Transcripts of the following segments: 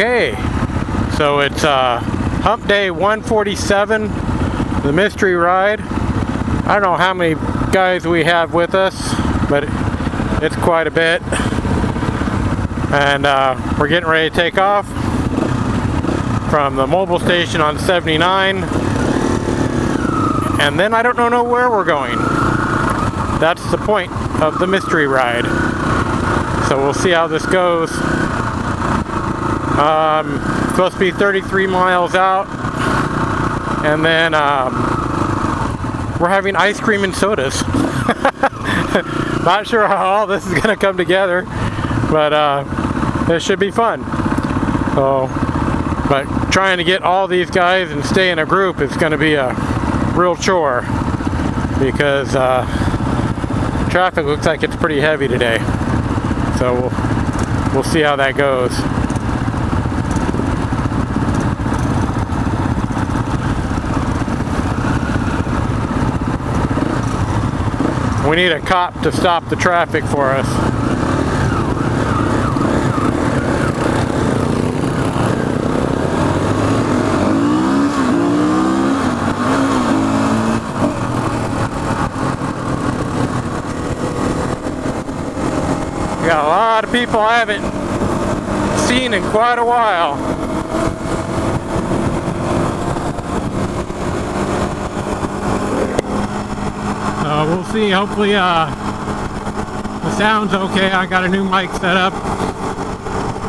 Okay, so it's hump day 147, the mystery ride. I don't know how many guys we have with us, but it's quite a bit. And we're getting ready to take off from the mobile station on 79. And then I don't know where we're going. That's the point of the mystery ride. So we'll see how this goes. Supposed to be 33 miles out, and then we're having ice cream and sodas. Not sure how all this is gonna come together, but it should be fun. So, but trying to get all these guys and stay in a group is gonna be a real chore, because traffic looks like it's pretty heavy today. So we'll see how that goes. We need a cop to stop the traffic for us. We got a lot of people I haven't seen in quite a while. We'll see. Hopefully the sound's okay. I got a new mic set up,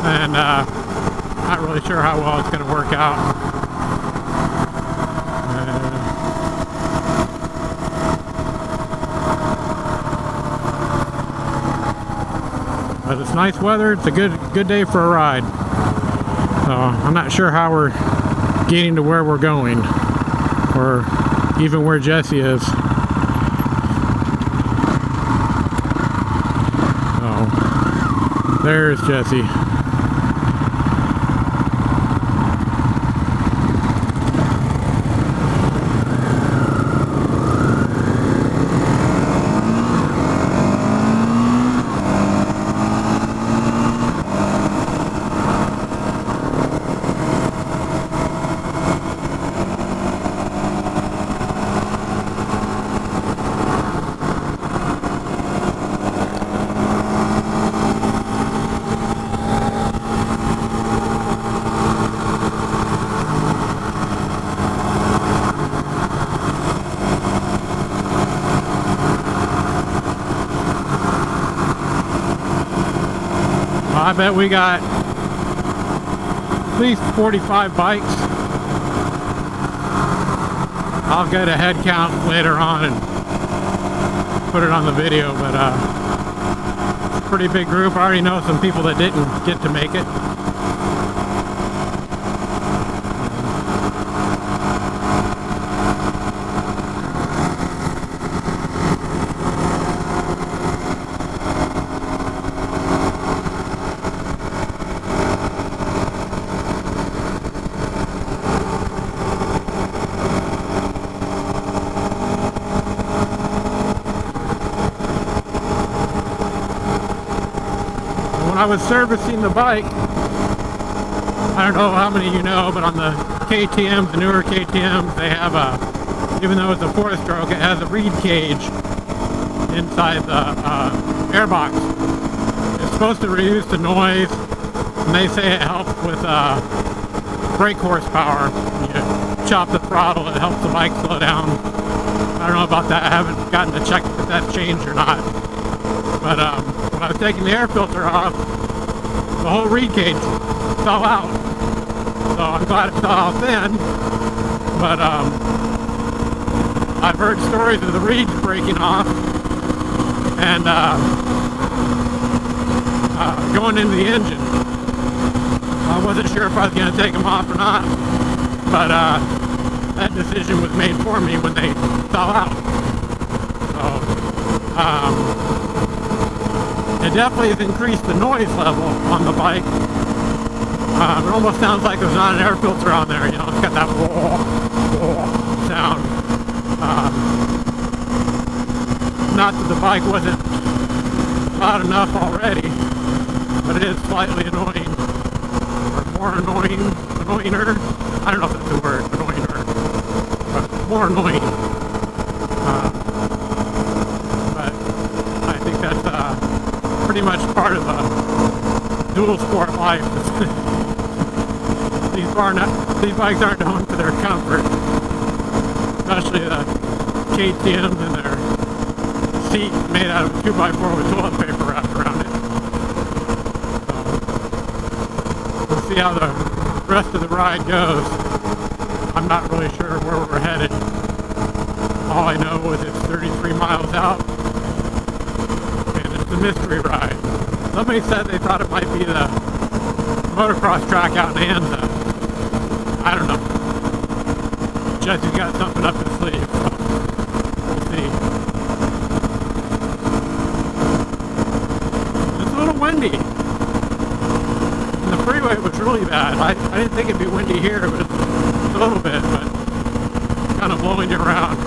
and not really sure how well it's going to work out. But it's nice weather. It's a good day for a ride. So I'm not sure how we're getting to where we're going, or even where Jesse is. There's Jesse. I bet we got at least 45 bikes. I'll get a head count later on and put it on the video, but it's a pretty big group. I already know some people that didn't get to make it. I was servicing the bike. I don't know how many of you know, but on the KTMs, the newer KTMs, they have a, even though it's a 4-stroke, it has a reed cage inside the airbox. It's supposed to reduce the noise, and they say it helps with brake horsepower. You chop the throttle, it helps the bike slow down. I don't know about that. I haven't gotten to check if that's changed or not. But when I was taking the air filter off, the whole reed cage fell out. So I'm glad it fell out then. But I've heard stories of the reeds breaking off and going into the engine. I wasn't sure if I was going to take them off or not, but that decision was made for me when they fell out. So it definitely has increased the noise level on the bike. It almost sounds like there's not an air filter on there, you know, it's got that sound. Not that the bike wasn't loud enough already, but it is slightly annoying, or more annoyinger. I don't know if that's a word, annoyinger, but more annoying. But I think that's pretty much part of the dual sport life. These bikes aren't known for their comfort, especially the KTMs and their seat made out of 2x4 with toilet paper wrapped around it. So we'll see how the rest of the ride goes. I'm not really sure where we're headed. All I know is it's 33 miles out and it's a mystery ride. Somebody said they thought it might be the motocross track out in Anza. I don't know. Jesse's got something up his sleeve, so we'll see. It's a little windy. And the freeway was really bad. I didn't think it'd be windy here, but it's a little bit, but kind of blowing you around.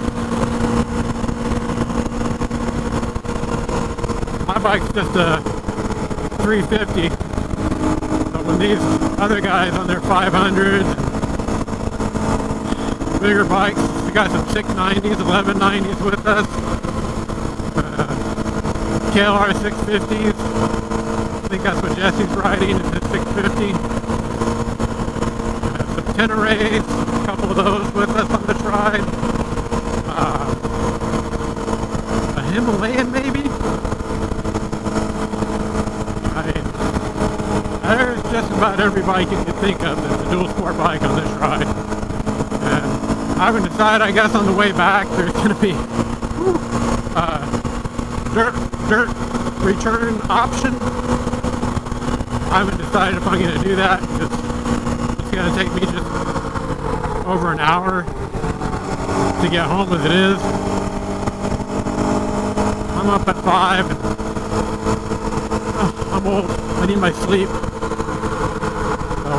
My bike's just a 350, but when these other guys on their 500s, bigger bikes, we got some 690s, 1190s with us, KLR 650s, I think that's what Jesse's riding, is his 650. Some Teneres, a couple of those with us on this ride. A Himalayan maybe? There's just about every bike you can think of that's a dual sport bike on this ride. And I haven't decided, I guess on the way back there's going to be dirt return option. I haven't decided if I'm going to do that because it's going to take me just over an hour to get home as it is. I'm up at 5 and I'm old. I need my sleep. So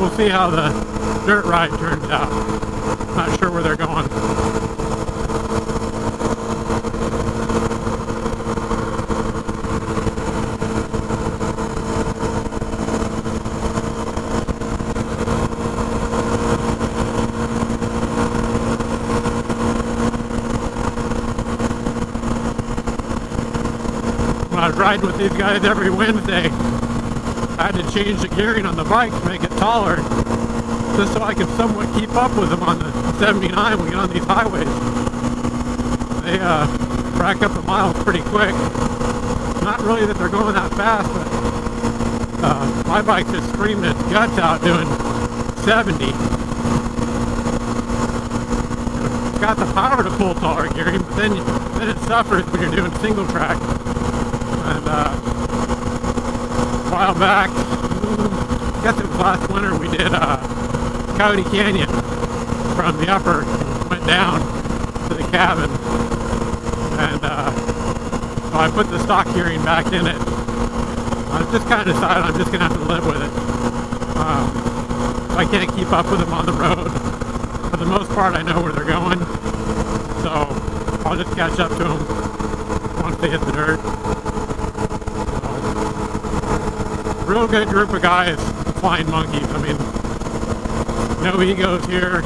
we'll see how the dirt ride turns out. Not sure where they're going. When I was riding with these guys every Wednesday, I had to change the gearing on the bike to make it taller, just so I could somewhat keep up with them on the 79 when we get on these highways. They rack up the miles pretty quick. Not really that they're going that fast, but my bike's just screaming its guts out doing 70. It's got the power to pull taller gearing, but then it suffers when you're doing single track. And a while back, I guess it was last winter, we did Coyote Canyon from the upper, went down to the cabin, and so I put the stock gearing back in it. I just kind of decided I'm just going to have to live with it. I can't keep up with them on the road. For the most part, I know where they're going, so I'll just catch up to them once they hit the dirt. Real good group of guys, flying monkeys. I mean, no egos here.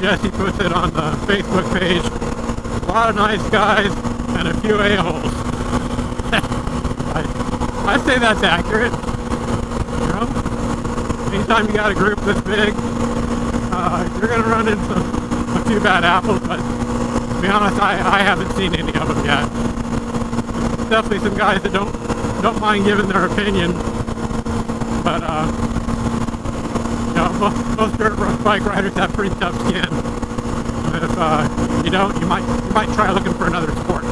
Jesse puts it on the Facebook page. A lot of nice guys and a few a-holes. I say that's accurate. You know, anytime you got a group this big, you're gonna run into a few bad apples. But to be honest, I haven't seen any of them yet. Definitely some guys that don't mind giving their opinion, but you know, most dirt bike riders have pretty tough skin. And if you don't, you might try looking for another sport.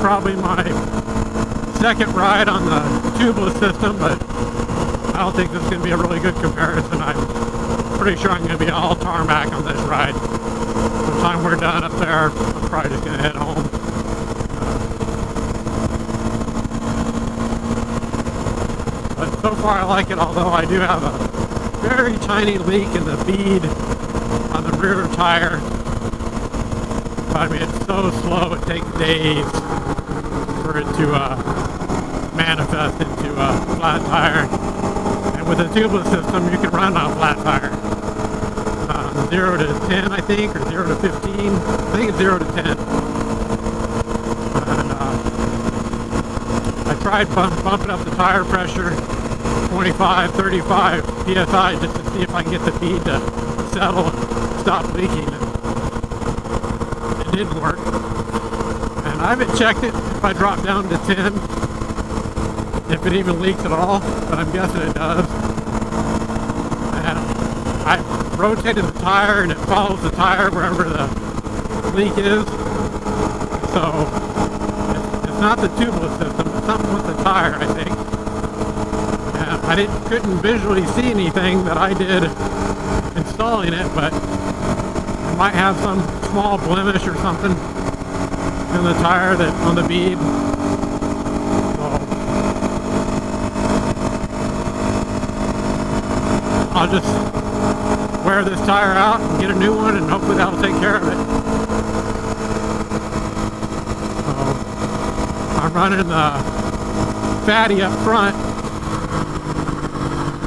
probably my second ride on the tubeless system, but I don't think this is going to be a really good comparison. I'm pretty sure I'm going to be all tarmac on this ride. By the time we're done up there, I'm probably just going to head home. But so far I like it, although I do have a very tiny leak in the bead on the rear tire. But I mean, it's so slow, it takes days for it to manifest into a flat tire. And with a tubeless system, you can run on a flat tire. 0 to 10, I think, or 0 to 15. I think it's 0 to 10. And I tried bumping up the tire pressure, 25, 35 PSI, just to see if I can get the bead to settle and stop leaking. And it didn't work. And I haven't checked it if I drop down to 10, if it even leaks at all, but I'm guessing it does. And I rotated the tire and it follows the tire wherever the leak is. So it's not the tubeless system, it's something with the tire, I think. And I couldn't visually see anything that I did installing it, but it might have some small blemish or something in the tire that on the bead. So I'll just wear this tire out and get a new one, and hopefully that'll take care of it. So I'm running the fatty up front.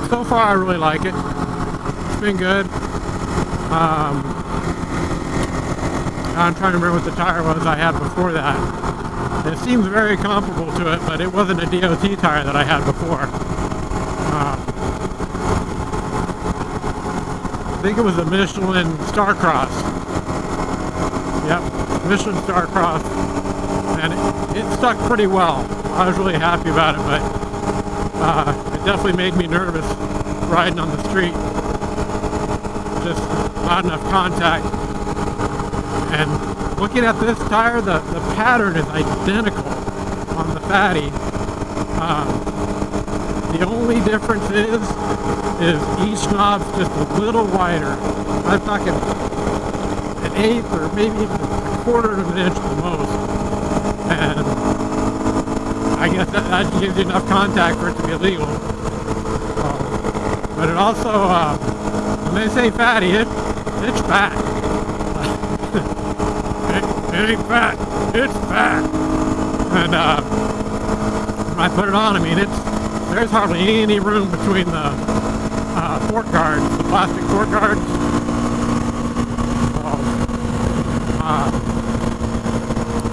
So far I really like it. It's been good. I'm trying to remember what the tire was I had before that. It seems very comparable to it, but it wasn't a DOT tire that I had before. I think it was a Michelin Starcross. Yep, Michelin Starcross. And it stuck pretty well. I was really happy about it, but it definitely made me nervous riding on the street. Just not enough contact. And looking at this tire, the pattern is identical on the fatty. The only difference is each knob's just a little wider. I'm talking an eighth or maybe even a quarter of an inch at the most. And I guess that gives you enough contact for it to be illegal. But it also, when they say fatty, it's fat. It ain't fat, it's fat. And when I put it on, I mean, there's hardly any room between the fork guards, the plastic fork guards.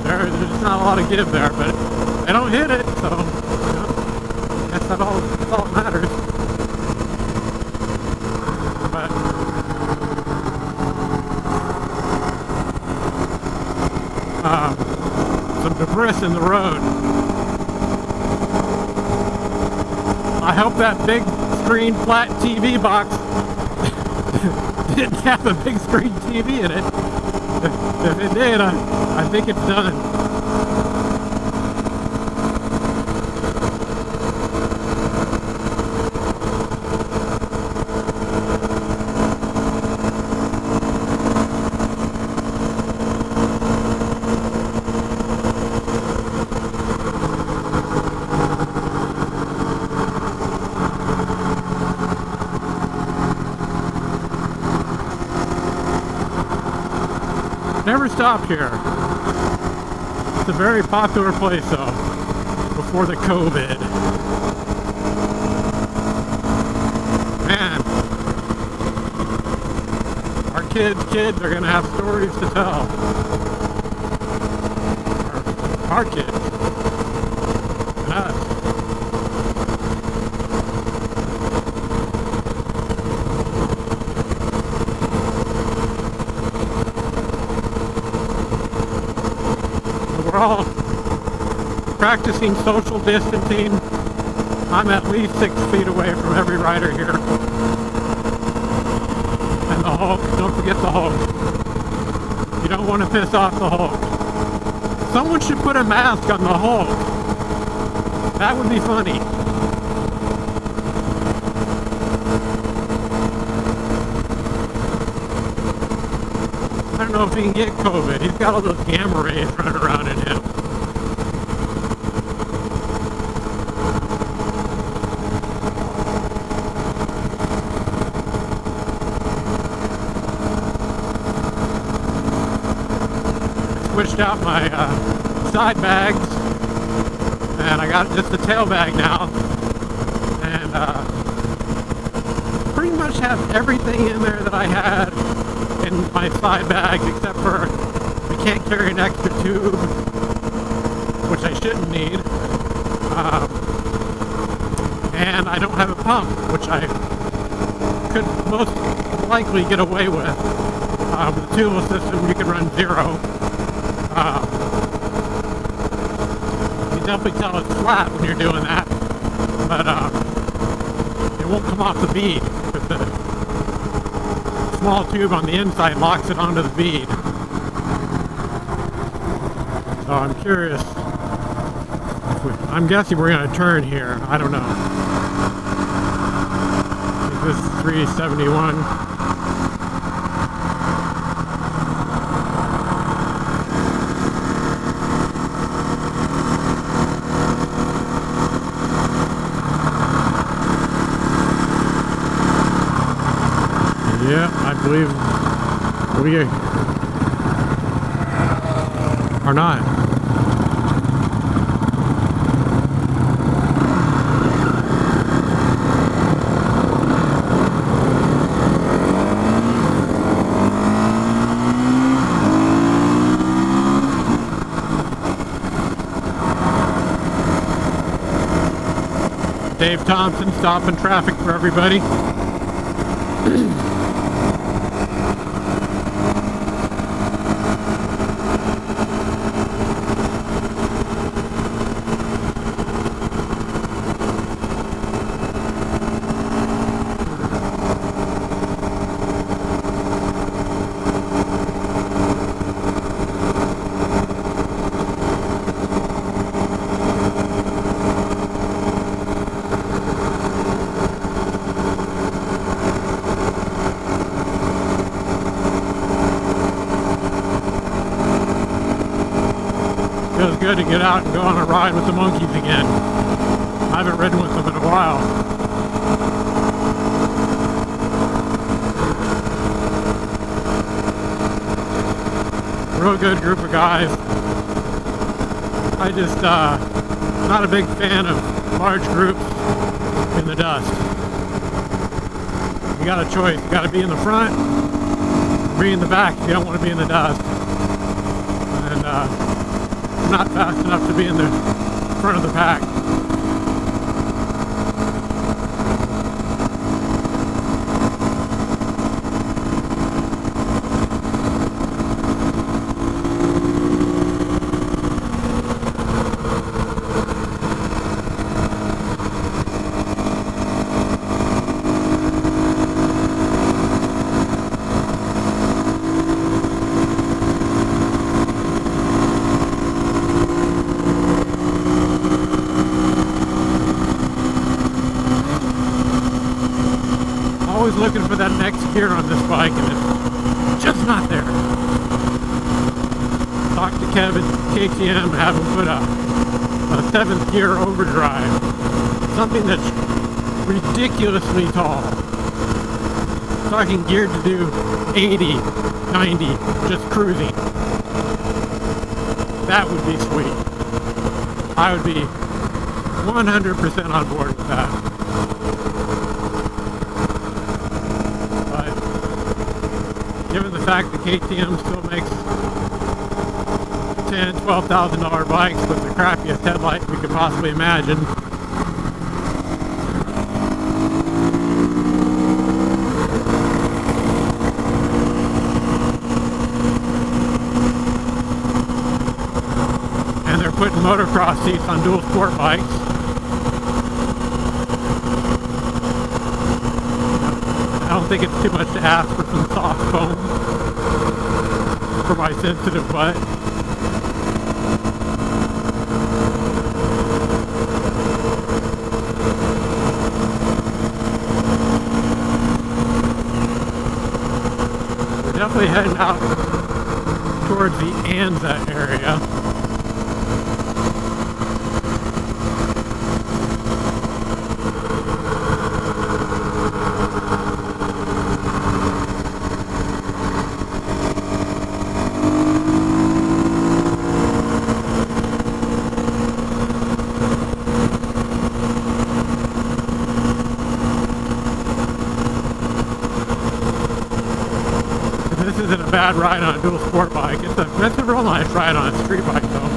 There's just not a lot of give there, but they don't hit it, so I guess that's all that matters. But some debris in the road. I hope that big screen flat TV box didn't have a big screen TV in it. If it did, I think it's done. Never stopped here. It's a very popular place though, before the COVID. Man, our kids are gonna have stories to tell. Our kids. And us. We're all practicing social distancing. I'm at least 6 feet away from every rider here. And the Hulk, don't forget the Hulk. You don't want to piss off the Hulk. Someone should put a mask on the Hulk. That would be funny. I don't know if he can get COVID. He's got all those gamma rays running around in him. Switched out my side bags, and I got just a tail bag now, and pretty much have everything in there that I had in my side bags, except for I can't carry an extra tube, which I shouldn't need, and I don't have a pump, which I could most likely get away with. With the tubeless system, you can run zero. You definitely tell it's flat when you're doing that, but it won't come off the bead, because the small tube on the inside locks it onto the bead. So I'm curious. I'm guessing we're going to turn here. I don't know. I think this is 371. Yeah, I believe we are not. Dave Thompson stopping traffic for everybody. Feels good to get out and go on a ride with the monkeys again. I haven't ridden with them in a while. Real good group of guys. I just not a big fan of large groups in the dust. You got a choice. You got to be in the front, or be in the back if you don't want to be in the dust. And not fast enough to be in the front of the pack. Always looking for that next gear on this bike, and it's just not there. Talk to Kevin, KTM, have him put a 7th gear overdrive. Something that's ridiculously tall. Talking geared to do 80, 90, just cruising. That would be sweet. I would be 100% on board with that. Given the fact that KTM still makes $10,000, $12,000 bikes with the crappiest headlight we could possibly imagine, and they're putting motocross seats on dual sport bikes. I don't think it's too much to ask for some soft foam for my sensitive butt. definitely heading out towards the Anza area. This isn't a bad ride on a dual sport bike. That's a real nice ride on a street bike though.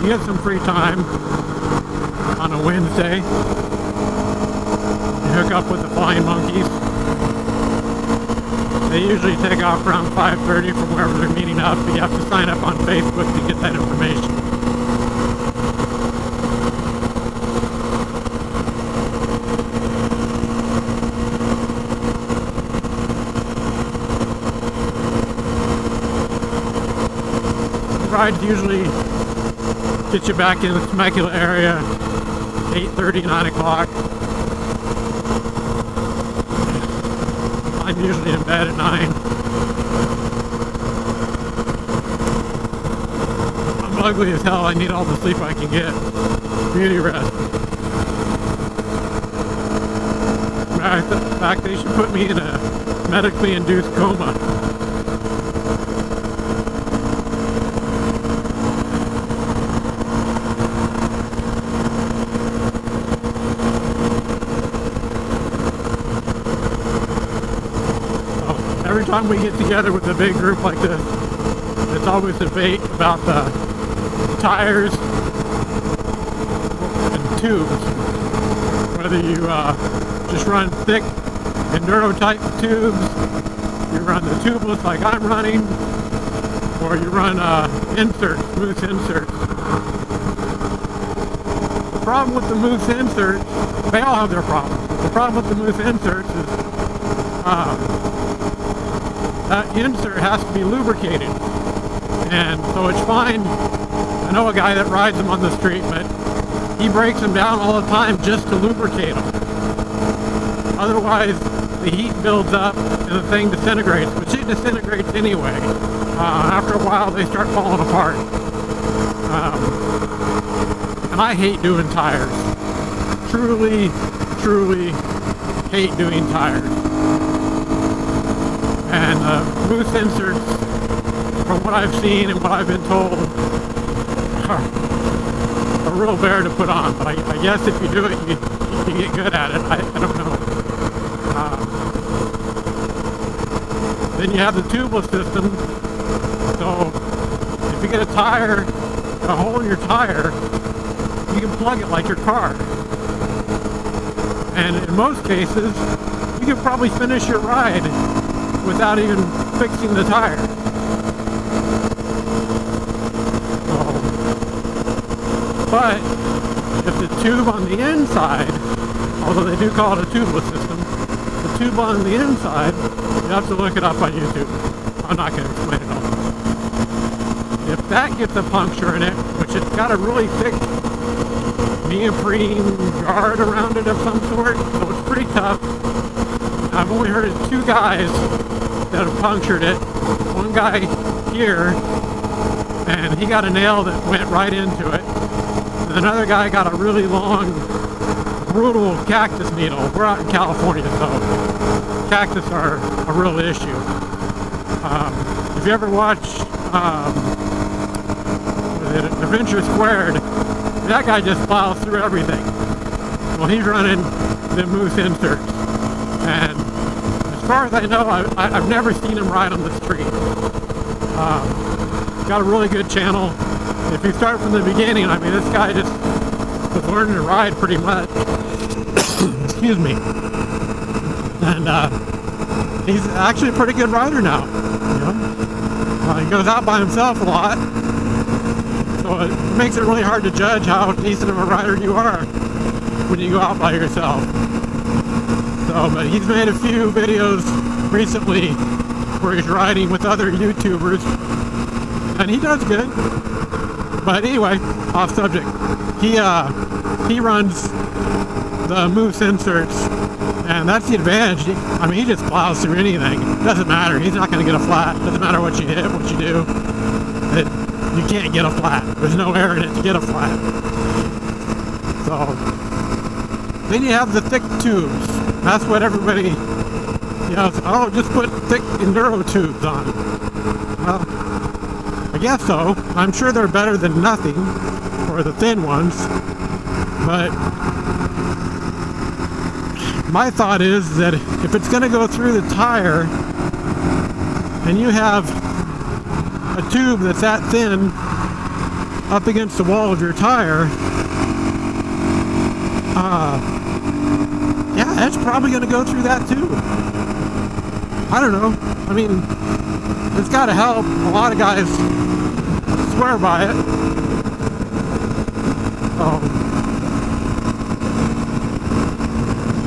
You have some free time on a Wednesday. You hook up with the Flying Monkeys. They usually take off around 5:30 from wherever they're meeting up, but you have to sign up on Facebook to get that information. The rides usually get you back in the Temecula area 8:30, 9 o'clock. I'm usually in bed at 9. I'm ugly as hell. I need all the sleep I can get. Beauty rest. In fact, they should put me in a medically induced coma. Every time we get together with a big group like this, it's always a debate about the tires and tubes. Whether you just run thick enduro type tubes, you run the tubeless like I'm running, or you run inserts, moose inserts. The problem with the moose inserts, they all have their problems. The problem with the moose inserts is that insert has to be lubricated, and so it's fine. I know a guy that rides them on the street, but he breaks them down all the time just to lubricate them. Otherwise the heat builds up and the thing disintegrates, which it disintegrates anyway. After a while they start falling apart, and I hate doing tires. Truly hate doing tires. And moose inserts, from what I've seen and what I've been told, are a real bear to put on. But I guess if you do it, you get good at it. I don't know. Then you have the tubeless system. So if you get a tire, a hole in your tire, you can plug it like your car. And in most cases, you can probably finish your ride without even fixing the tire. But if the tube on the inside, although they do call it a tubeless system, the tube on the inside, you have to look it up on YouTube. I'm not going to explain it all. If that gets a puncture in it, which it's got a really thick neoprene guard around it of some sort, so it's pretty tough. I've only heard of 2 guys that have punctured it. One guy here, and he got a nail that went right into it. And another guy got a really long, brutal cactus needle. We're out in California, so cactus are a real issue. If you ever watch Adventure Squared, that guy just plows through everything. Well, he's running the moose inserts. And as far as I know, I've never seen him ride on the street. Got a really good channel. If you start from the beginning, I mean, this guy just was learning to ride pretty much. Excuse me. And he's actually a pretty good rider now. You know? He goes out by himself a lot, so it makes it really hard to judge how decent of a rider you are when you go out by yourself. So, but he's made a few videos recently where he's riding with other YouTubers, and he does good. But anyway, off subject. He runs the moose inserts, and that's the advantage. I mean, he just plows through anything. Doesn't matter. He's not going to get a flat. Doesn't matter what you hit, what you do. You can't get a flat. There's no air in it to get a flat. So then you have the thick tubes. That's what everybody, you know, oh, just put thick enduro tubes on. Well, I guess so. I'm sure they're better than nothing, or the thin ones. But my thought is that if it's going to go through the tire, and you have a tube that's that thin up against the wall of your tire, yeah, that's probably going to go through that too. I don't know. I mean, it's got to help. A lot of guys swear by it.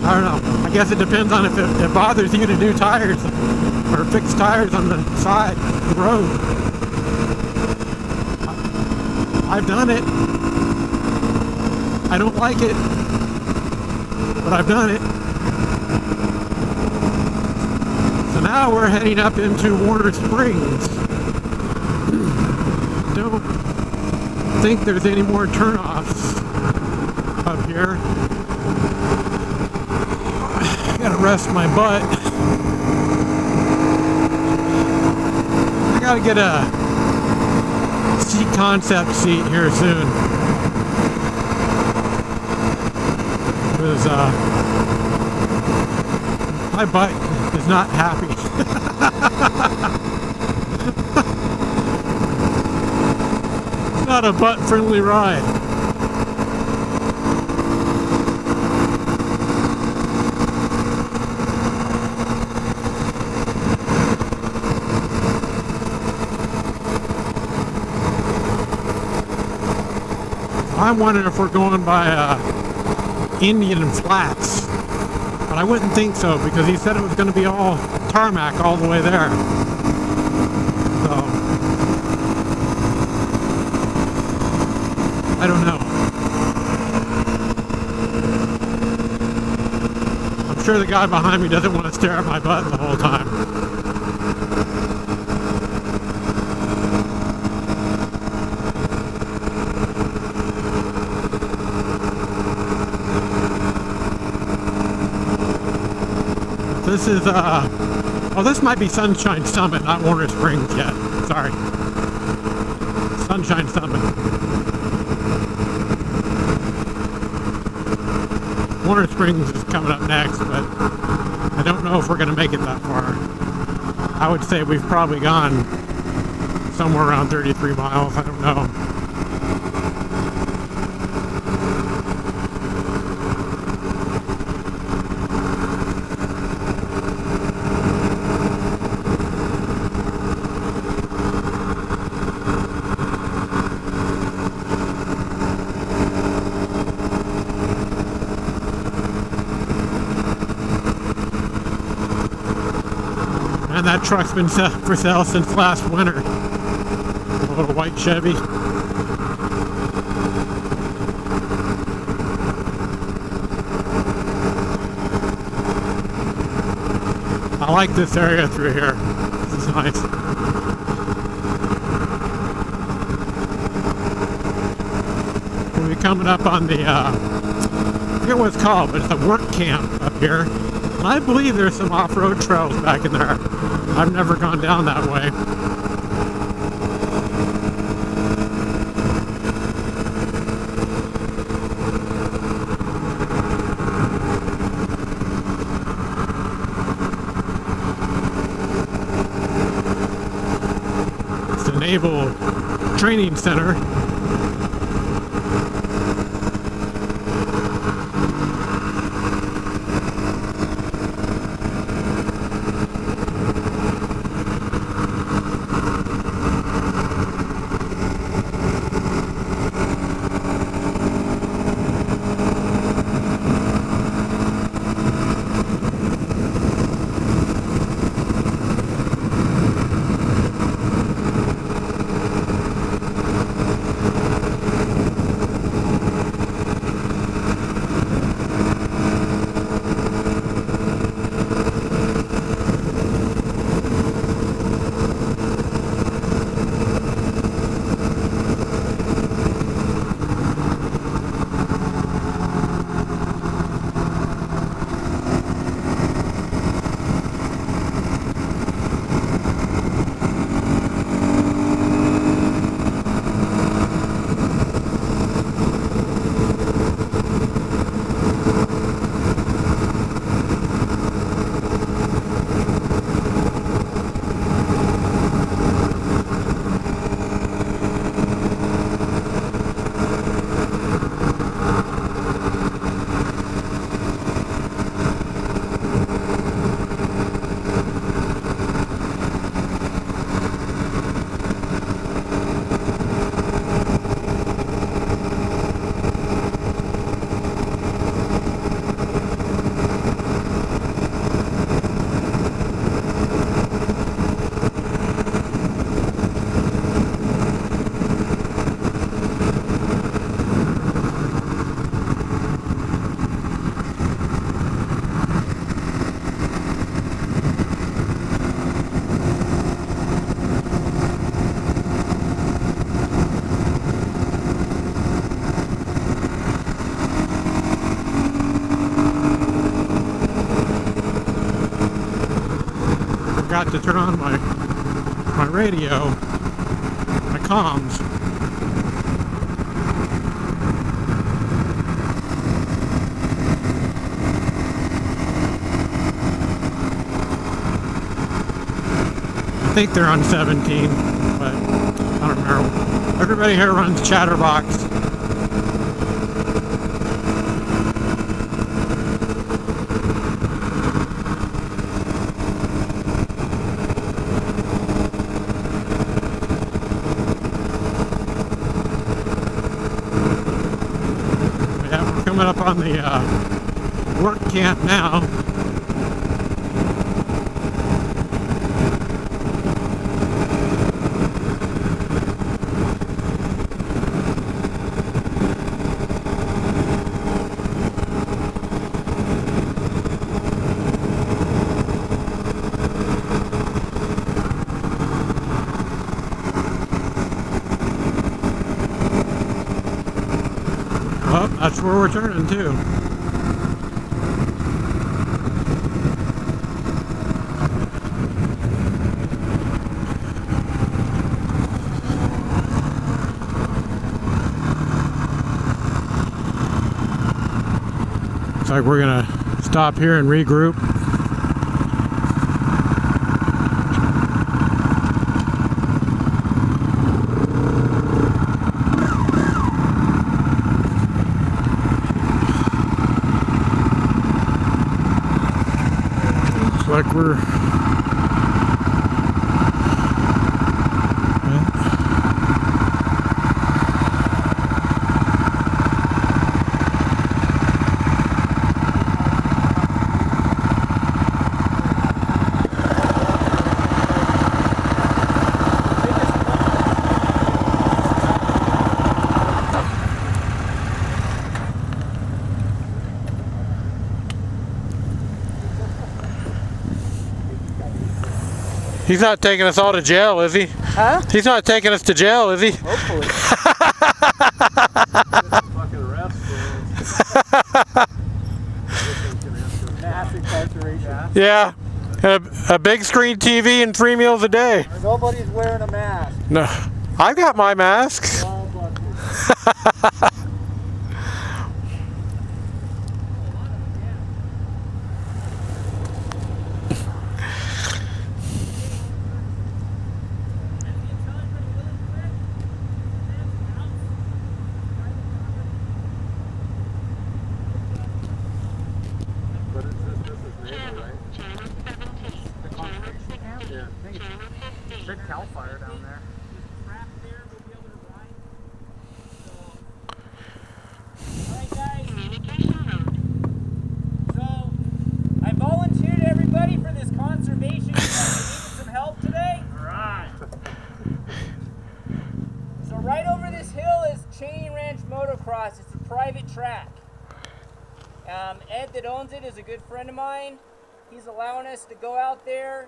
I don't know. I guess it depends on if it bothers you to do tires or fix tires on the side of the road. I've done it. I don't like it, but I've done it. So now we're heading up into Warner Springs. Don't think there's any more turnoffs up here. Gotta rest my butt. I gotta get a seat concept seat here soon. Because my butt is not happy. It's not a butt-friendly ride. I'm wondering if we're going by Indian Flats, but I wouldn't think so because he said it was going to be all tarmac all the way there. So I don't know. I'm sure the guy behind me doesn't want to stare at my butt the whole time. This is, oh, this might be Sunshine Summit, not Warner Springs yet. Sorry. Sunshine Summit. Warner Springs is coming up next, but I don't know if we're going to make it that far. I would say we've probably gone somewhere around 33 miles. I don't know. And that truck's been for sale since last winter. A little white Chevy. I like this area through here. This is nice. We'll be coming up on the, I forget what it's called, but it's a work camp up here. And I believe there's some off-road trails back in there. I've never gone down that way. a naval training center. Forgot to turn on my radio, my comms. I think they're on 17, but I don't know. Everybody here runs Chatterbox. Coming up on the work camp now. Well, that's where we're turning to. Looks like we're gonna stop here and regroup. Like we're He's not taking us all to jail, is he? Huh? He's not taking us to jail, is he? Hopefully. Fucking arrest Mass incarceration. Yeah. A big screen TV and 3 meals a day. Nobody's wearing a mask. No. I've got my mask. God bless you. right over this hill is Cheney Ranch Motocross. It's a private track. Ed that owns it is a good friend of mine. He's allowing us to go out there.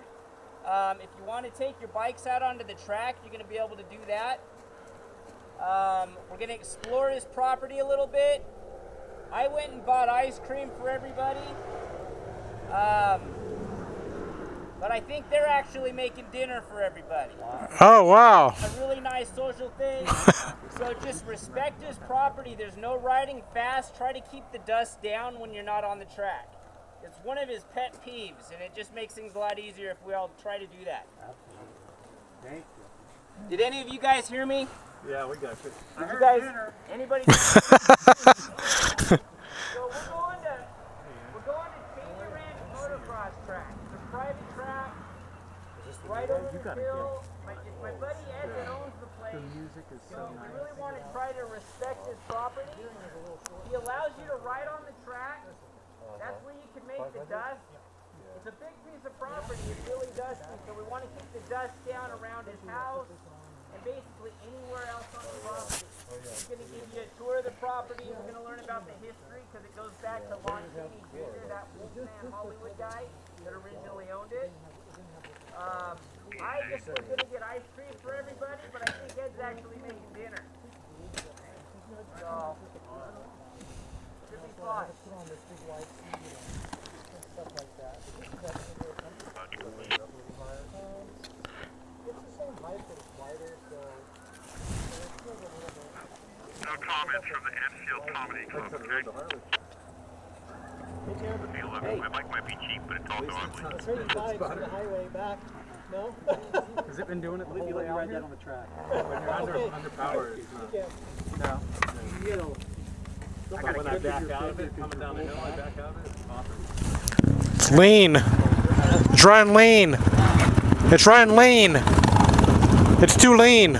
If you want to take your bikes out onto the track, you're going to be able to do that. We're going to explore his property a little bit. I went and bought ice cream for everybody. But I think they're actually making dinner for everybody. Oh, wow. A really nice social thing. So just respect his property. There's no riding fast. Try to keep the dust down when you're not on the track. It's one of his pet peeves, and it just makes things a lot easier if we all try to do that. Absolutely. Thank you. Did any of you guys hear me? Yeah, we got you. Did you guys? Anybody? So we're going to Cheney Ranch Motocross track. It's a private track. Right over the hill. My buddy Ed that owns the place. The music is so We nice. really want to try to respect his property. He allows you to ride on the track. That's where you can make the dust. It's a big piece of property. It's really dusty, so we want to keep the dust down around his house and basically anywhere else on the property. He's going to give you a tour of the property. We're going to learn about the history because it goes back to Lon Chaney Jr., that Wolfman Hollywood guy that originally owned it. I guess we're going to get ice cream for everybody, but I think Ed's actually making dinner. So, should be fun. No comments from the Enfield Comedy Club, okay? Hey. My bike might be cheap, but it's also ugly. 35 from the highway back. No? Has it been doing it the whole way out here? On the track. When you're underpowered, it's not. No. When I back out of it, coming down the hill, I back out of it, it's awesome. It's lean. It's running lean. It's running lean. It's too lean.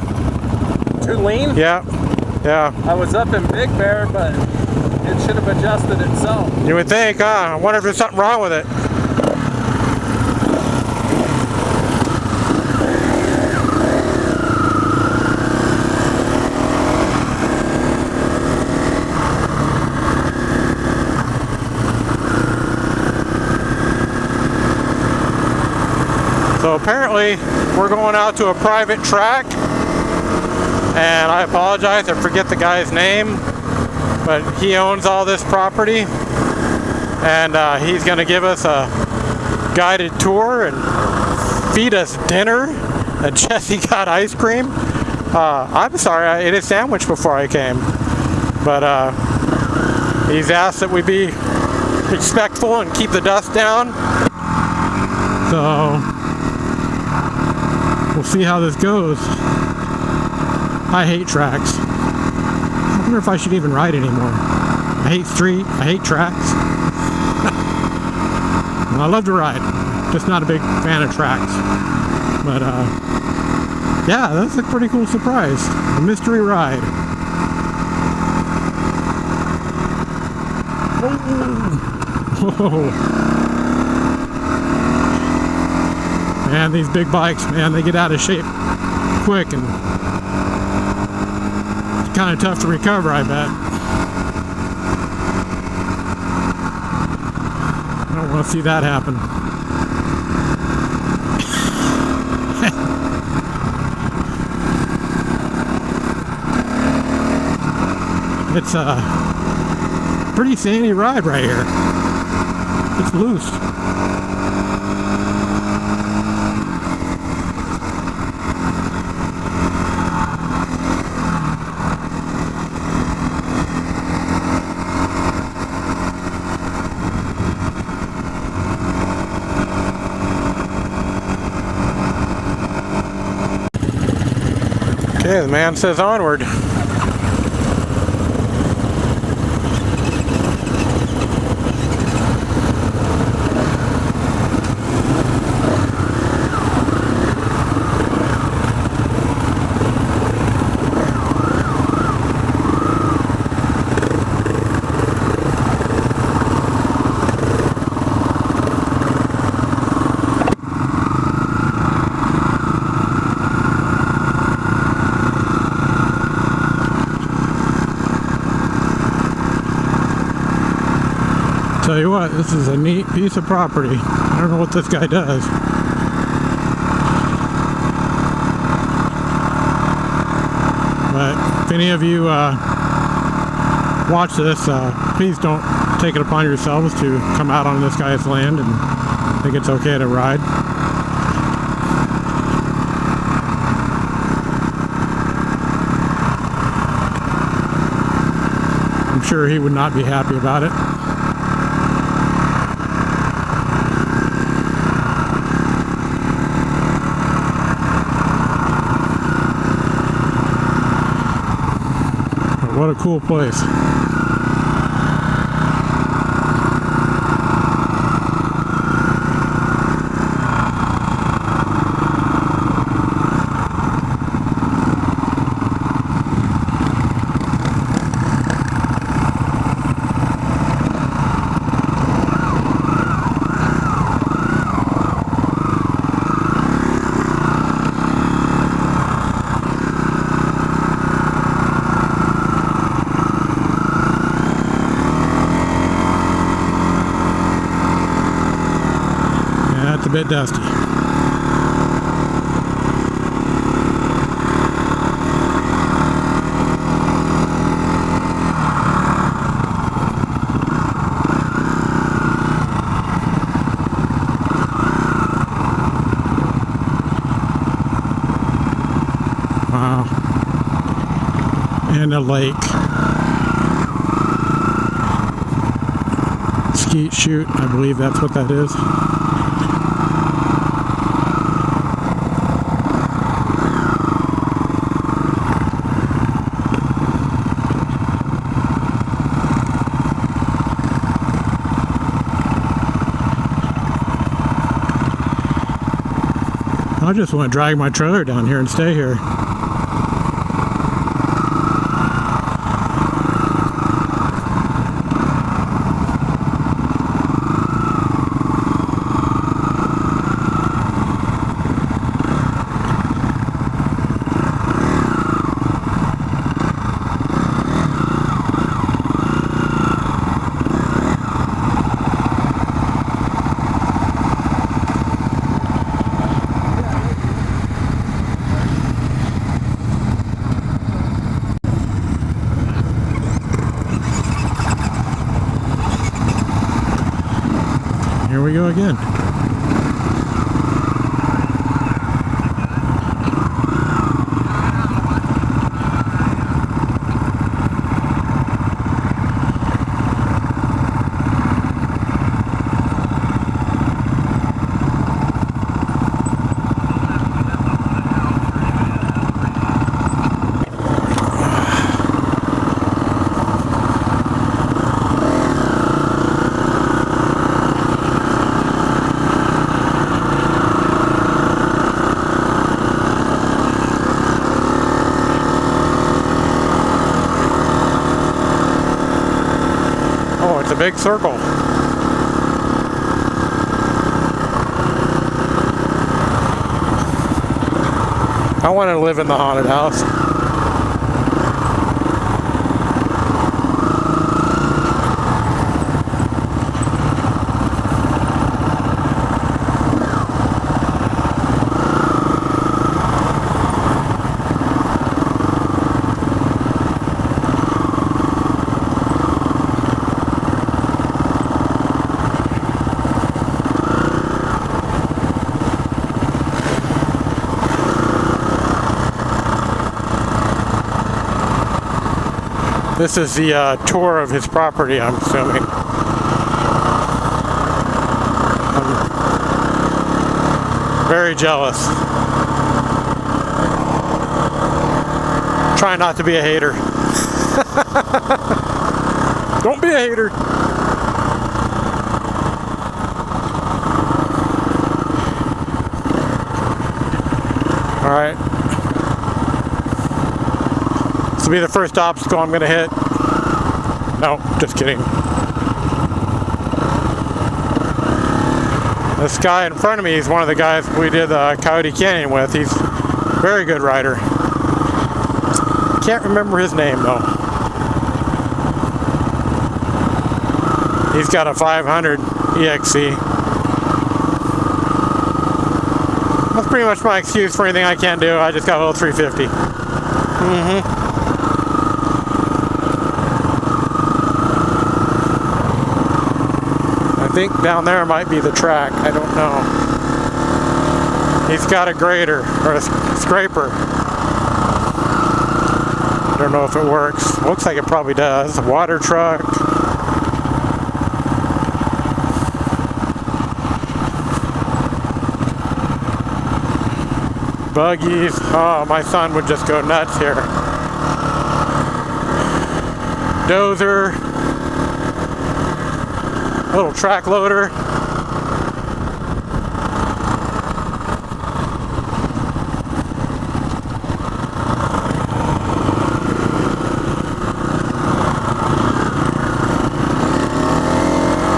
Too lean? Yeah. Yeah. I was up in Big Bear, but it should have adjusted itself. You would think, I wonder if there's something wrong with it. So apparently we're going out to a private track, and I apologize, I forget the guy's name, but he owns all this property, and he's going to give us a guided tour and feed us dinner. And Jesse got ice cream. I'm sorry, I ate a sandwich before I came, but he's asked that we be respectful and keep the dust down. So we'll see how this goes. I hate tracks. I wonder if I should even ride anymore. I hate street. I hate tracks. I love to ride. Just not a big fan of tracks. But yeah, that's a pretty cool surprise. A mystery ride. Whoa. Man, these big bikes, man, they get out of shape quick, and it's kind of tough to recover, I bet. I don't want to see that happen. It's a pretty sandy ride right here. It's loose. Okay, the man says onward. Tell you what, this is a neat piece of property. I don't know what this guy does. But if any of you watch this, please don't take it upon yourselves to come out on this guy's land and think it's okay to ride. I'm sure he would not be happy about it. But what a cool place. It's a bit dusty. Wow. And a lake. Skeet shoot, I believe that's what that is. I just want to drag my trailer down here and stay here. Here we go again. It's a big circle. I want to live in the haunted house. This is the tour of his property, I'm assuming. I'm very jealous. Try not to be a hater. Don't be a hater. All right. This will be the first obstacle I'm going to hit. No, just kidding. This guy in front of me is one of the guys we did Coyote Canyon with. He's a very good rider. Can't remember his name though. He's got a 500 EXC. That's pretty much my excuse for anything I can't do. I just got a little 350. I think down there might be the track. I don't know. He's got a grader or a scraper. I don't know if it works. Looks like it probably does. A water truck. Buggies. Oh, my son would just go nuts here. Dozer. Little track loader.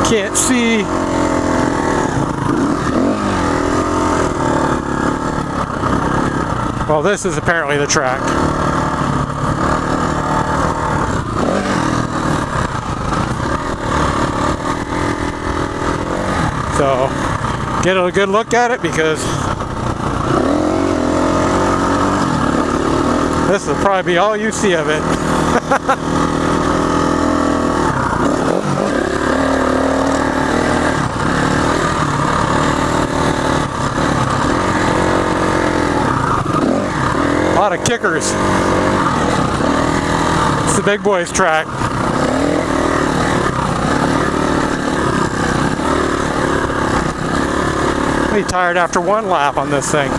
Can't see. Well, this is apparently the track. So, get a good look at it because this will probably be all you see of it. A lot of kickers. It's the big boys track. I'll be tired after one lap on this thing.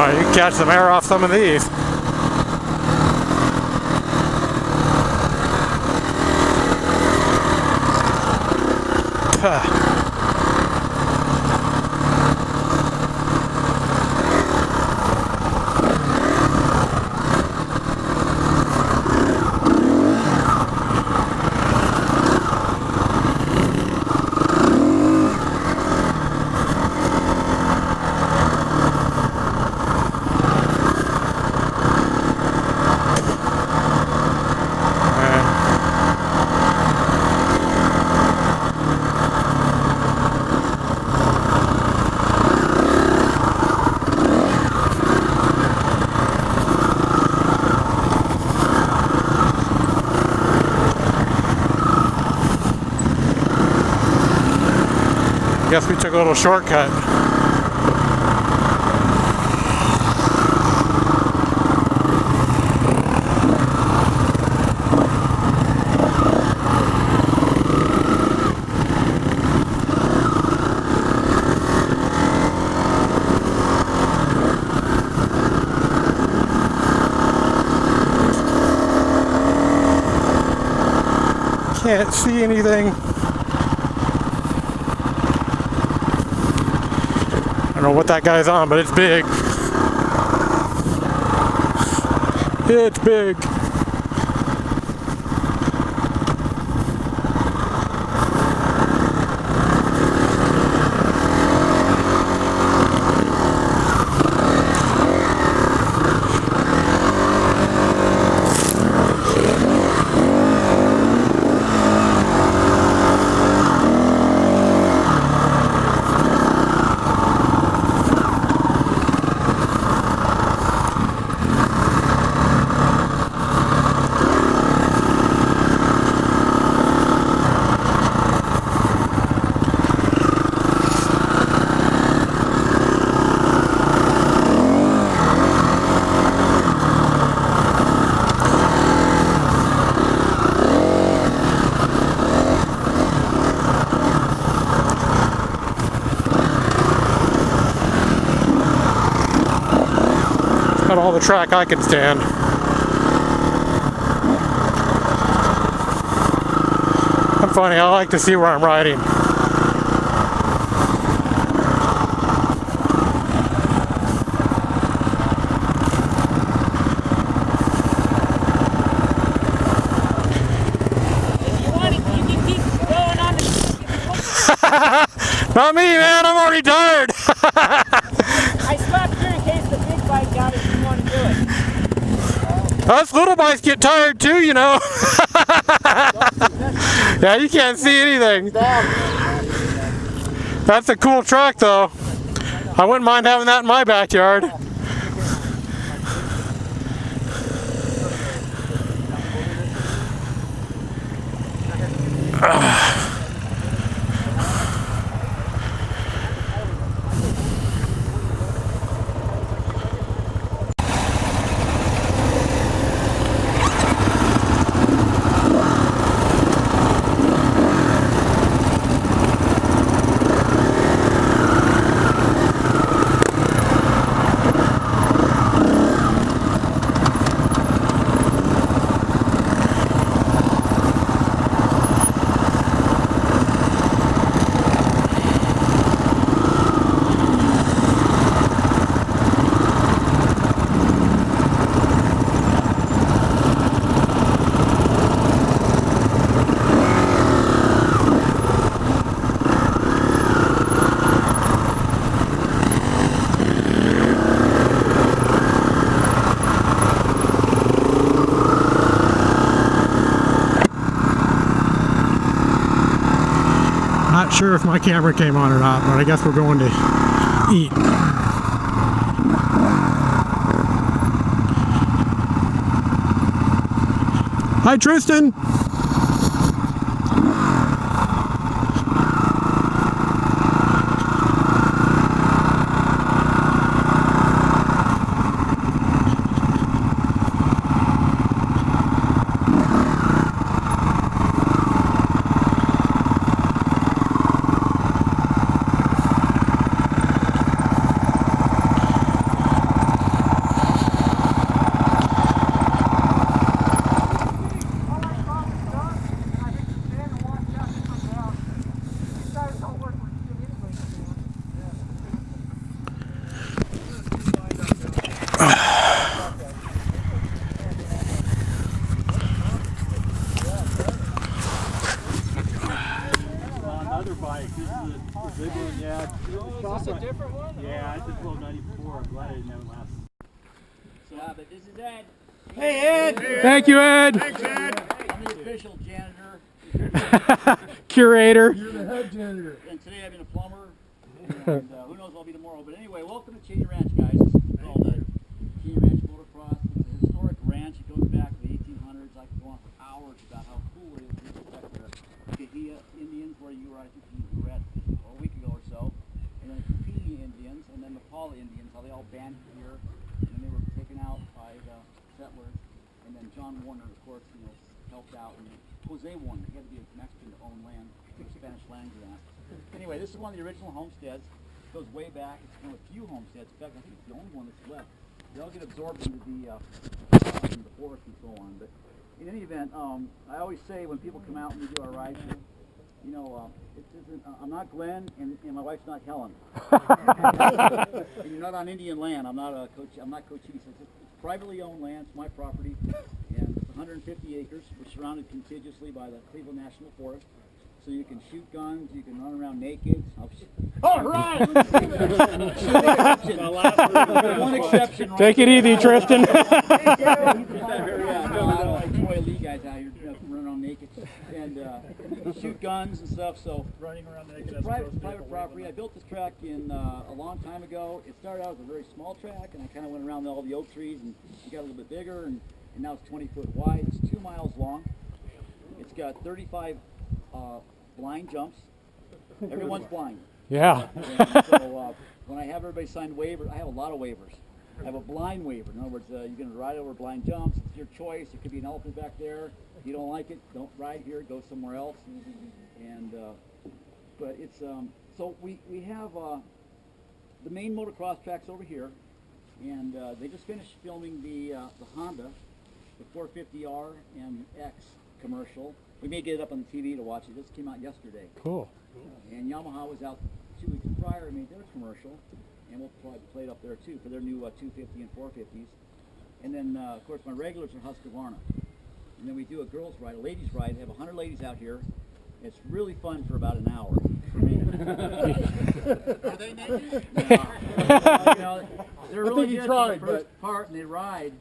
Oh, you can catch some air off some of these. Guess we took a little shortcut. Can't see anything. I don't know what that guy's on, but it's big. It's big. Got all the track I can stand. I'm funny, I like to see where I'm riding. Not me, man. I'm already tired. I stopped here in case the big bike got it. You want to do it? Us little bikes get tired too, you know. Yeah, you can't see anything. That's a cool track, though. I wouldn't mind having that in my backyard. Not sure if my camera came on or not, but I guess we're going to eat. Hi, Tristan. Big one, yeah. Oh, is this a different one? Yeah, it's a 1294. I'm glad I didn't have it last. Yeah, but this is Ed. Hey, Ed. Thank you, Ed. Thanks, Ed. I'm the official janitor. Curator. You're the head janitor. And today I've been a plumber. And who knows what I'll be tomorrow. But anyway, welcome to Cheney Ranch, guys. This is called the Cheney Ranch Motocross. It's a historic ranch. It goes back to the 1800s. I could go on for hours about how cool it is to respect the Kahia Indians, where you were, I think you were at a week ago or so. And then the Kupini Indians, and then the Paula Indians, how they all banded here. And then they were taken out by the settlers. And then John Warner, of course, helped out. And Jose Warner, he had to be a Mexican to own land, Spanish land grant. Anyway, this is one of the original homesteads. It goes way back. It's one of the few homesteads. In fact, I think it's the only one that's left. They all get absorbed into the forest and so on. But in any event, I always say when people come out and we do our rides, I'm not Glenn, and my wife's not Helen. And you're not on Indian land. I'm not Cochise. It's privately owned land. It's my property, and it's 150 acres. We're surrounded contiguously by the Cleveland National Forest. So you can shoot guns, you can run around naked. All right! One exception. Right? Take it easy, Tristan. Troy Lee guys out here running around naked. And shoot guns and stuff. So Running around naked. it's private property. I built this track in a long time ago. It started out as a very small track, and I kind of went around all the oak trees, and it got a little bit bigger, and now it's 20 foot wide. It's 2 miles long. It's got 35 blind jumps. Everyone's blind. Yeah. And so when I have everybody sign waivers, I have a lot of waivers. I have a blind waiver. In other words, you're going to ride over blind jumps. It's your choice. It could be an elephant back there. If you don't like it, don't ride here. Go somewhere else. And but it's so we have the main motocross tracks over here, and they just finished filming the Honda, the 450R and X commercial. We may get it up on the TV to watch it. This came out yesterday. Cool. And Yamaha was out 2 weeks prior and made their commercial, and we'll probably play it up there too for their new 250 and 450s. And then, of course, my regulars are Husqvarna. And then we do a girls' ride, a ladies' ride. We have 100 ladies out here, It's really fun for about an hour. I mean, Are they naked? they're really good for the first part, and they ride,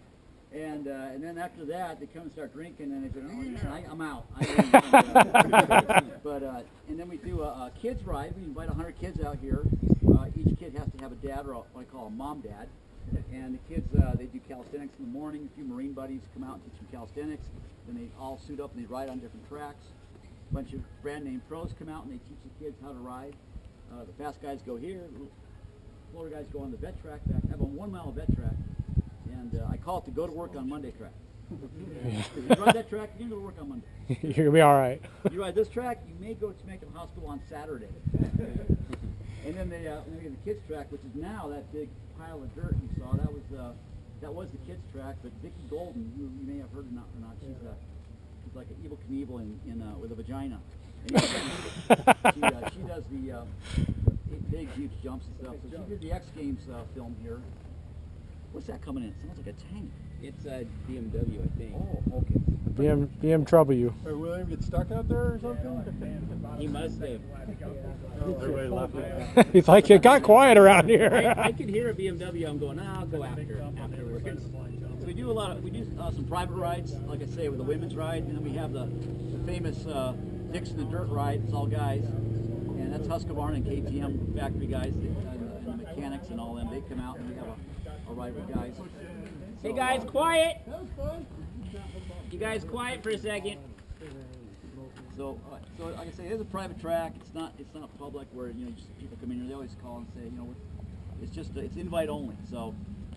and then after that, they come and start drinking, and they go, oh, I'm out. And then we do a kids ride. We invite 100 kids out here. Each kid has to have a dad, or what I call a mom-dad. And the kids, they do calisthenics in the morning. A few Marine buddies come out and teach them calisthenics. Then they all suit up and they ride on different tracks. A bunch of brand name pros come out and they teach the kids how to ride. The fast guys go here. The slower guys go on the vet track. I have a 1 mile vet track. And I call it the go to work on Monday track. If you ride that track, you're going to go to work on Monday. You're going to be all right. You ride this track, you may go to Macon Hospital on Saturday. And then we have the kids track, which is now that big pile of dirt you saw. That was the kids track, but Vicki Golden, who you may have heard or not, she's like an Evil Knievel with a vagina. And she does the big, huge jumps and stuff. So she did the X Games film here. What's that coming in? It sounds like a tank. It's a BMW, I think. Oh, okay. BMW. Or William get stuck out there or something? He must have. Everybody left. He's like, it got quiet around here. I could hear a BMW. I'm going, I'll go afterwards. So we do some private rides, like I say, with the women's ride, and then we have the famous Dixon the Dirt ride. It's all guys, and that's Husqvarna and KTM factory guys, and the mechanics and all them. They come out and we have a ride with guys. Hey guys, quiet! You guys quiet for a second. So like I say, it is a private track. It's not public where just people come in here. They always call and say, it's invite only. So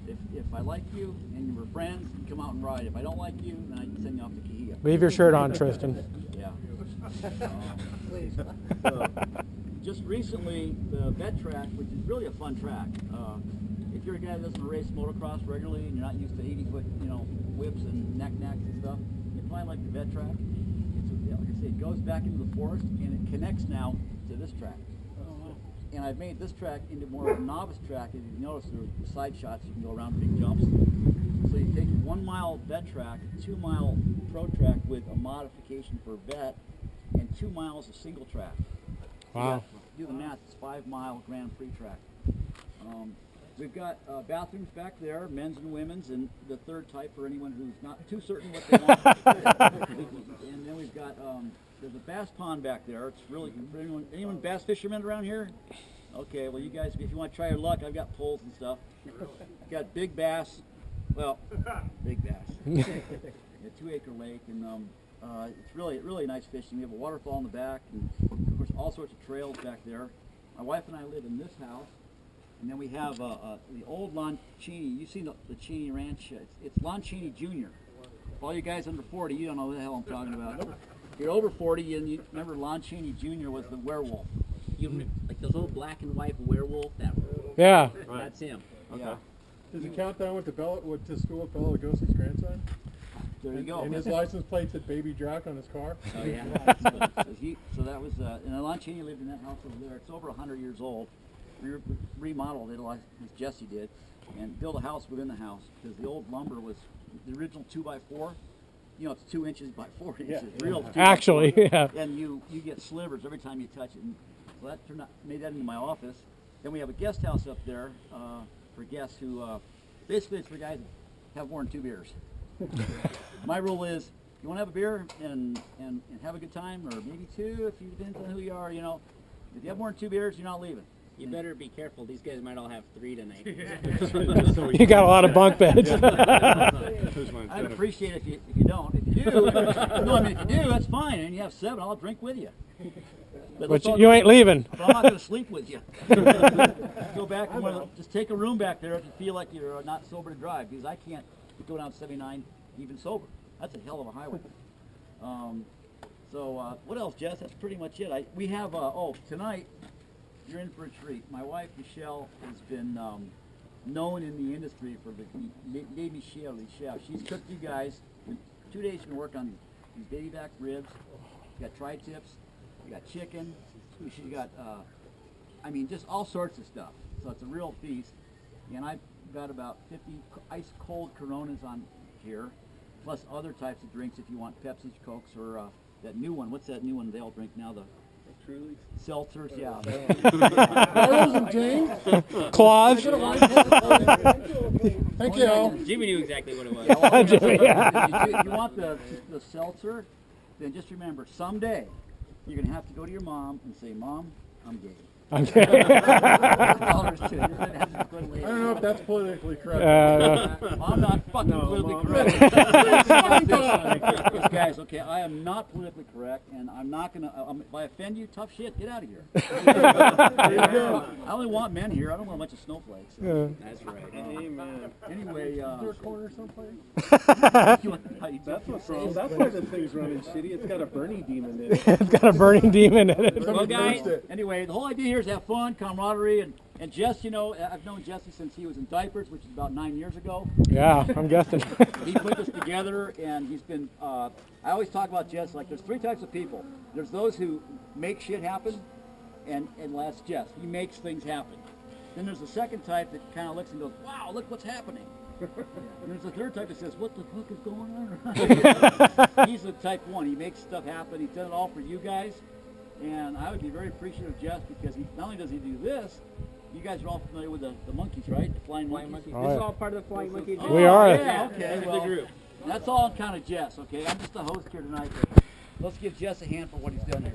if I like you and we're friends, you come out and ride. If I don't like you, then I can send you off to Kahia. Leave your shirt on, Tristan. Yeah. So, just recently, the vet track, which is really a fun track. If you're a guy that doesn't race motocross regularly and you're not used to 80-foot, whips and knacks and stuff, you probably like the vet track. Like I say, it goes back into the forest and it connects now to this track. And I've made this track into more of a novice track. If you notice, there's side shots, you can go around big jumps. So you take a 1 mile vet track, 2 mile pro track with a modification for vet, and 2 miles of single track. Wow. Do the math, it's 5 mile Grand Prix track. We've got bathrooms back there, men's and women's, and the third type for anyone who's not too certain what they want. And then we've got, there's a bass pond back there. It's really, for anyone bass fishermen around here? Okay, well you guys, if you want to try your luck, I've got poles and stuff. I've got big bass, big bass. A 2-acre lake, and it's really nice fishing. We have a waterfall in the back, and of course all sorts of trails back there. My wife and I live in this house. And then we have the old Lon Cheney. You've seen the Cheney Ranch. It's Lon Cheney Jr. For all you guys under 40, you don't know what the hell I'm talking about. If you're over 40, and you remember Lon Cheney Jr. was the werewolf. Like those old black and white werewolf. Yeah. That's him. Okay. Yeah. Does it count down with to school with Bella Lugosi's grandson? There you go. And his license plate said Baby Drac on his car? Oh, yeah. So that was, and Lon Cheney lived in that house over there. It's over 100 years old. We remodeled it like Jesse did, and built a house within the house, because the old lumber was the original 2x4. It's 2 inches by 4 inches. Real 2x4. Actually, yeah. And you get slivers every time you touch it. And so that made that into my office. Then we have a guest house up there for guests who basically it's for guys that have more than 2 beers. My rule is, you want to have a beer and have a good time, or maybe 2 if you depends on who you are. If you have more than 2 beers, you're not leaving. You better be careful. These guys might all have 3 tonight. You got a lot of bunk beds. I'd appreciate it if you don't. If you do, if you do, that's fine. And you have 7, I'll drink with you. But you ain't leaving. But I'm not going to sleep with you. Go back and just take a room back there if you feel like you're not sober to drive, because I can't go down 79 even sober. That's a hell of a highway. So what else, Jess? That's pretty much it. We have tonight. You're in for a treat. My wife, Michelle, has been known in the industry for the Michelle. She's cooked you guys. In 2 days, you can work on these baby back ribs. You got tri-tips. You got chicken. She got, just all sorts of stuff. So it's a real feast. And I've got about 50 ice-cold Coronas on here, plus other types of drinks if you want Pepsis, Cokes, or that new one. What's that new one they all drink now? The Truly. seltzers, yeah. Carlos and James. Claus. Thank you. Jimmy knew exactly what it was. If you want the seltzer, then just remember, someday you're going to have to go to your mom and say, Mom, I'm gay. I don't know if that's politically correct. I'm not fucking politically correct. Guys, okay, I am not politically correct, and I'm not going to, if I offend you, tough shit, get out of here. I only want men here. I don't want a bunch of snowflakes. That's right. Amen. Anyway, Is there a corner someplace? That's what's wrong. That's why the thing's running shitty. It's got a burning demon in it. It's got a burning demon in it. Well, guys, anyway, the whole idea here is to have fun, camaraderie, and Jess, you know, I've known Jesse since he was in diapers, which is about 9 years ago. Yeah, I'm guessing. He put this together, and he's been, I always talk about Jess, like there's 3 types of people. There's those who make shit happen, and that's Jess. He makes things happen. Then there's the second type that kind of looks and goes, wow, look what's happening. And there's the third type that says, what the fuck is going on? He's the type 1. He makes stuff happen. He's done it all for you guys. And I would be very appreciative of Jess because not only does he do this, you guys are all familiar with the monkeys, right? The flying monkeys. this is all part of the Flying Monkey. We are. Yeah, okay. Well, the group. that's all on account of Jess, okay? I'm just the host here tonight. Let's give Jess a hand for what he's done here.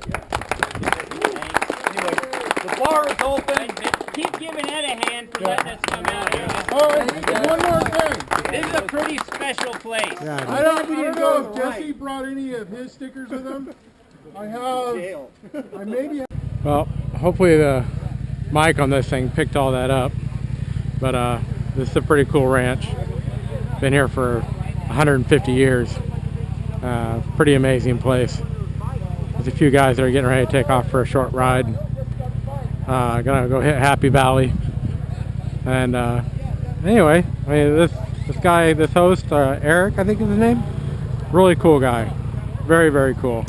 Anyway, the bar is open. Keep giving Ed a hand for letting us come out here. All right, one more thing. This is a pretty special place. Yeah, I don't know if Jesse brought any of his stickers with him. I maybe have. well, hopefully the mic on this thing picked all that up. But this is a pretty cool ranch. Been here for 150 years. Pretty amazing place. There's a few guys that are getting ready to take off for a short ride. Gonna go hit Happy Valley. And anyway, I mean, this guy, this host, Eric, I think is his name. Really cool guy. Very, very cool.